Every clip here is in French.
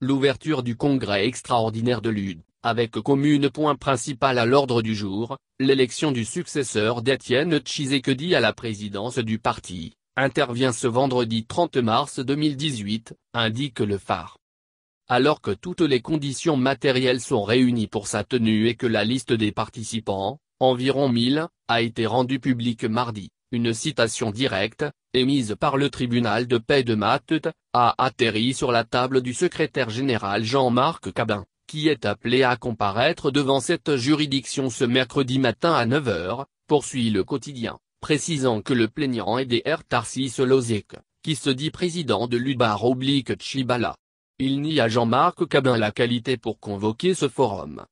l'ouverture du congrès extraordinaire de l'UD, avec comme point principal à l'ordre du jour, l'élection du successeur d'Étienne Tshisekedi à la présidence du parti, intervient ce vendredi 30 mars 2018, indique le phare. Alors que toutes les conditions matérielles sont réunies pour sa tenue et que la liste des participants, environ 1000, a été rendue publique mardi, une citation directe, émise par le tribunal de paix de Matete, a atterri sur la table du secrétaire général Jean-Marc Kabin, qui est appelé à comparaître devant cette juridiction ce mercredi matin à 9 h, poursuit le quotidien, précisant que le plaignant est Dr Tarcisse Lozeke, qui se dit président de l'UDBAR-Tchibala. Il nie à Jean-Marc Kabin la qualité pour convoquer ce forum.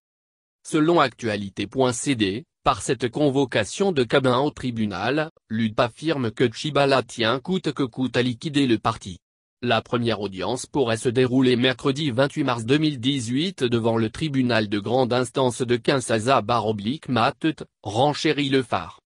Selon Actualité.cd, par cette convocation de Kabin au tribunal, l'UD affirme que Tchibala tient coûte que coûte à liquider le parti. La première audience pourrait se dérouler mercredi 28 mars 2018 devant le tribunal de grande instance de Kinshasa-Matete, renchérit le phare.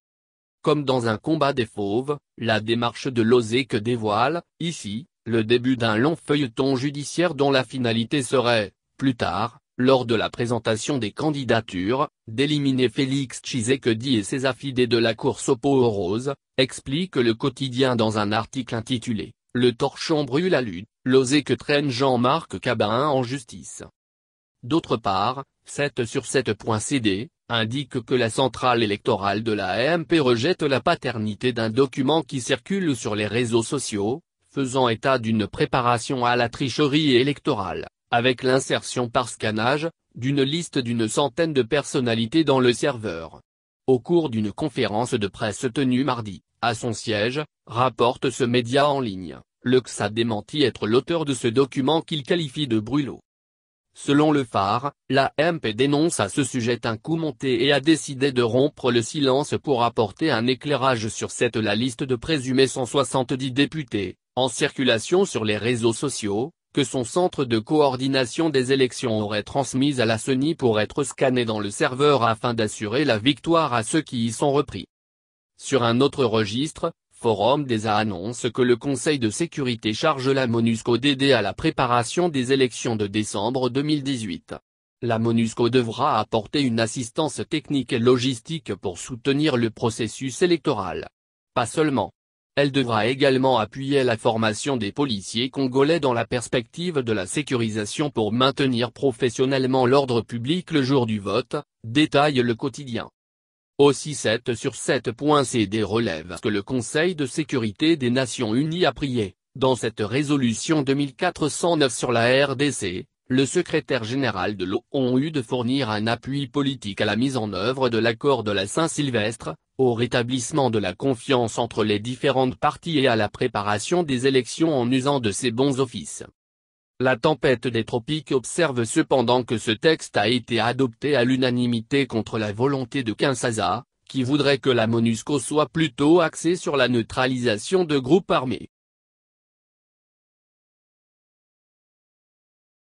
Comme dans un combat des fauves, la démarche de Lozeke dévoile, ici, le début d'un long feuilleton judiciaire dont la finalité serait, plus tard, lors de la présentation des candidatures, d'éliminer Félix Tshisekedi et ses affidés de la course aux peaux roses, explique le quotidien dans un article intitulé « Le torchon brûle à l'UD, Lozeke traîne Jean-Marc Kabin en justice ». D'autre part, 7sur7.cd, indique que la centrale électorale de la AMP rejette la paternité d'un document qui circule sur les réseaux sociaux, faisant état d'une préparation à la tricherie électorale, avec l'insertion par scannage, d'une liste d'une centaine de personnalités dans le serveur. Au cours d'une conférence de presse tenue mardi, à son siège, rapporte ce média en ligne, le XA démentit être l'auteur de ce document qu'il qualifie de brûlot. Selon le phare, la AMP dénonce à ce sujet un coup monté et a décidé de rompre le silence pour apporter un éclairage sur la liste de présumés 170 députés, en circulation sur les réseaux sociaux, que son centre de coordination des élections aurait transmise à la CENI pour être scanné dans le serveur afin d'assurer la victoire à ceux qui y sont repris. Sur un autre registre, Forum des annonce que le Conseil de sécurité charge la MONUSCO d'aider à la préparation des élections de décembre 2018. La MONUSCO devra apporter une assistance technique et logistique pour soutenir le processus électoral. Pas seulement. Elle devra également appuyer la formation des policiers congolais dans la perspective de la sécurisation pour maintenir professionnellement l'ordre public le jour du vote, détaille le quotidien. Aussi 7sur7.cd relève que le Conseil de sécurité des Nations Unies a prié, dans cette résolution 2409 sur la RDC, le secrétaire général de l'ONU de fournir un appui politique à la mise en œuvre de l'accord de la Saint-Sylvestre, au rétablissement de la confiance entre les différentes parties et à la préparation des élections en usant de ses bons offices. La tempête des tropiques observe cependant que ce texte a été adopté à l'unanimité contre la volonté de Kinshasa, qui voudrait que la MONUSCO soit plutôt axée sur la neutralisation de groupes armés.